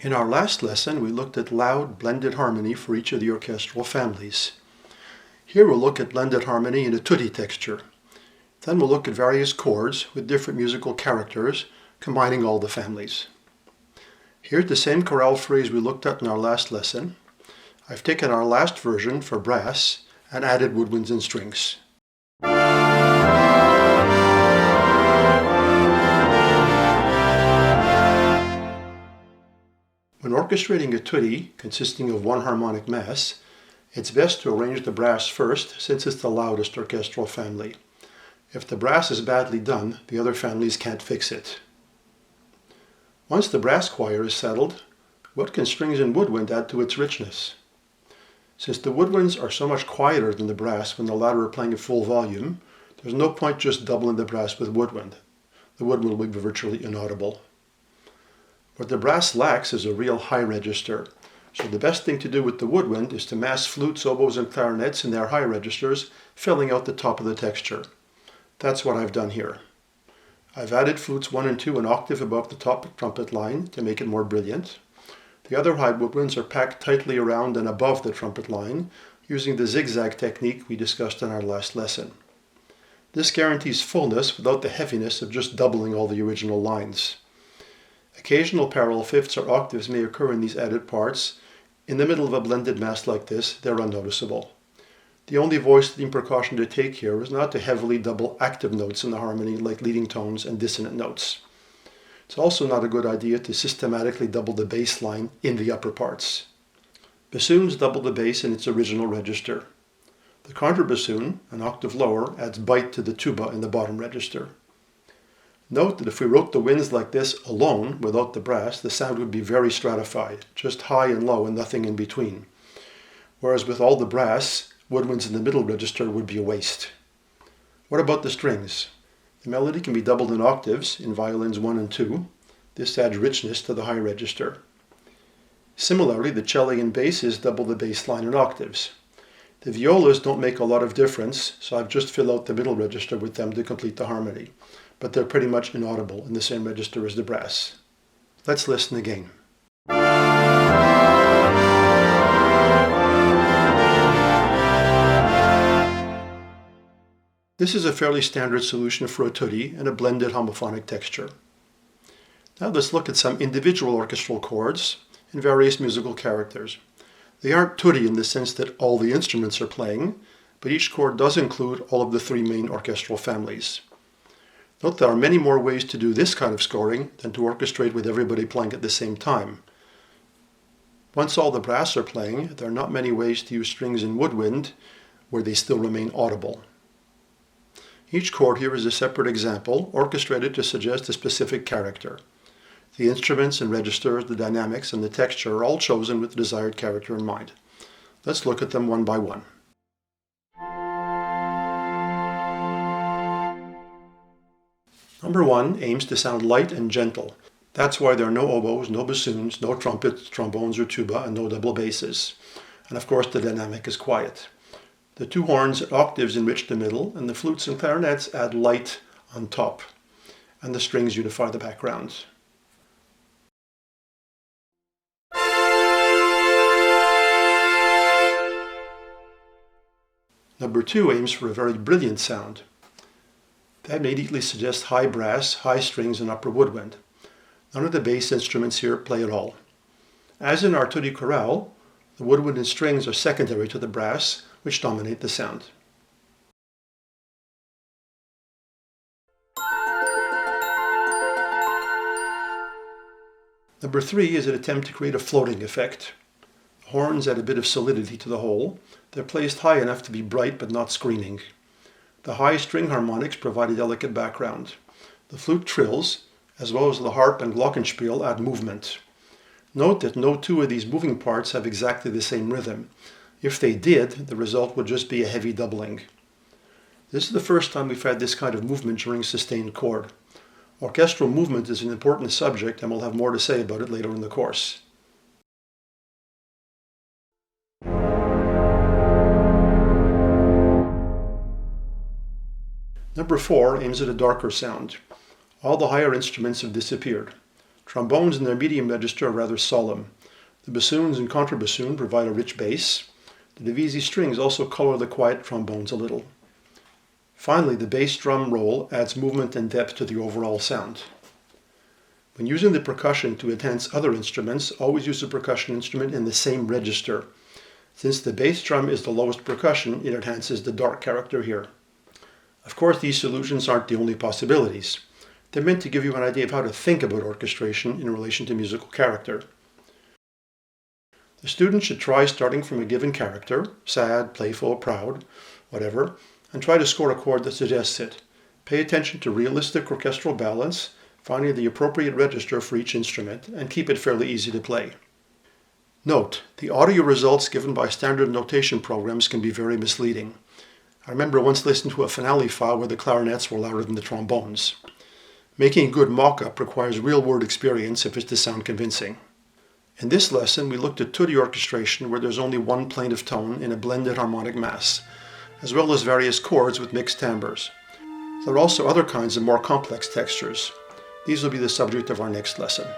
In our last lesson, we looked at loud blended harmony for each of the orchestral families. Here we'll look at blended harmony in a tutti texture. Then we'll look at various chords with different musical characters, combining all the families. Here's the same chorale phrase we looked at in our last lesson. I've taken our last version for brass and added woodwinds and strings. When orchestrating a tutti consisting of one harmonic mass, it's best to arrange the brass first since it's the loudest orchestral family. If the brass is badly done, the other families can't fix it. Once the brass choir is settled, what can strings and woodwind add to its richness? Since the woodwinds are so much quieter than the brass when the latter are playing at full volume, there's no point just doubling the brass with woodwind. The woodwind will be virtually inaudible. What the brass lacks is a real high register, so the best thing to do with the woodwind is to mass flutes, oboes, and clarinets in their high registers, filling out the top of the texture. That's what I've done here. I've added flutes 1 and 2 an octave above the top trumpet line to make it more brilliant. The other high woodwinds are packed tightly around and above the trumpet line, using the zigzag technique we discussed in our last lesson. This guarantees fullness without the heaviness of just doubling all the original lines. Occasional parallel fifths or octaves may occur in these added parts. In the middle of a blended mass like this, they're unnoticeable. The only voice-leading precaution to take here is not to heavily double active notes in the harmony like leading tones and dissonant notes. It's also not a good idea to systematically double the bass line in the upper parts. Bassoons double the bass in its original register. The contrabassoon, an octave lower, adds bite to the tuba in the bottom register. Note that if we wrote the winds like this alone, without the brass, the sound would be very stratified, just high and low and nothing in between. Whereas with all the brass, woodwinds in the middle register would be a waste. What about the strings? The melody can be doubled in octaves in violins 1 and 2. This adds richness to the high register. Similarly, the cello and basses double the bass line in octaves. The violas don't make a lot of difference, so I've just filled out the middle register with them to complete the harmony. But they're pretty much inaudible in the same register as the brass. Let's listen again. This is a fairly standard solution for a tutti and a blended homophonic texture. Now let's look at some individual orchestral chords and various musical characters. They aren't tutti in the sense that all the instruments are playing, but each chord does include all of the 3 main orchestral families. Note there are many more ways to do this kind of scoring than to orchestrate with everybody playing at the same time. Once all the brass are playing, there are not many ways to use strings and woodwind where they still remain audible. Each chord here is a separate example, orchestrated to suggest a specific character. The instruments and registers, the dynamics, and the texture are all chosen with the desired character in mind. Let's look at them one by one. Number 1 aims to sound light and gentle. That's why there are no oboes, no bassoons, no trumpets, trombones, or tuba, and no double basses. And of course the dynamic is quiet. The 2 horns at octaves enrich the middle, and the flutes and clarinets add light on top. And the strings unify the background. Number 2 aims for a very brilliant sound. That immediately suggests high brass, high strings, and upper woodwind. None of the bass instruments here play at all. As in our tutti chorale, the woodwind and strings are secondary to the brass, which dominate the sound. Number 3 is an attempt to create a floating effect. The horns add a bit of solidity to the whole. They're placed high enough to be bright but not screaming. The high string harmonics provide a delicate background. The flute trills, as well as the harp and glockenspiel, add movement. Note that no 2 of these moving parts have exactly the same rhythm. If they did, the result would just be a heavy doubling. This is the first time we've had this kind of movement during sustained chord. Orchestral movement is an important subject, and we'll have more to say about it later in the course. Number 4 aims at a darker sound. All the higher instruments have disappeared. Trombones in their medium register are rather solemn. The bassoons and contrabassoon provide a rich bass. The divisi strings also color the quiet trombones a little. Finally, the bass drum roll adds movement and depth to the overall sound. When using the percussion to enhance other instruments, always use a percussion instrument in the same register. Since the bass drum is the lowest percussion, it enhances the dark character here. Of course, these solutions aren't the only possibilities. They're meant to give you an idea of how to think about orchestration in relation to musical character. The student should try starting from a given character, sad, playful, proud, whatever, and try to score a chord that suggests it. Pay attention to realistic orchestral balance, finding the appropriate register for each instrument, and keep it fairly easy to play. Note, the audio results given by standard notation programs can be very misleading. I remember once listening to a finale file where the clarinets were louder than the trombones. Making a good mock-up requires real-world experience if it's to sound convincing. In this lesson, we looked at tutti orchestration where there's only one plaintive tone in a blended harmonic mass, as well as various chords with mixed timbres. There are also other kinds of more complex textures. These will be the subject of our next lesson.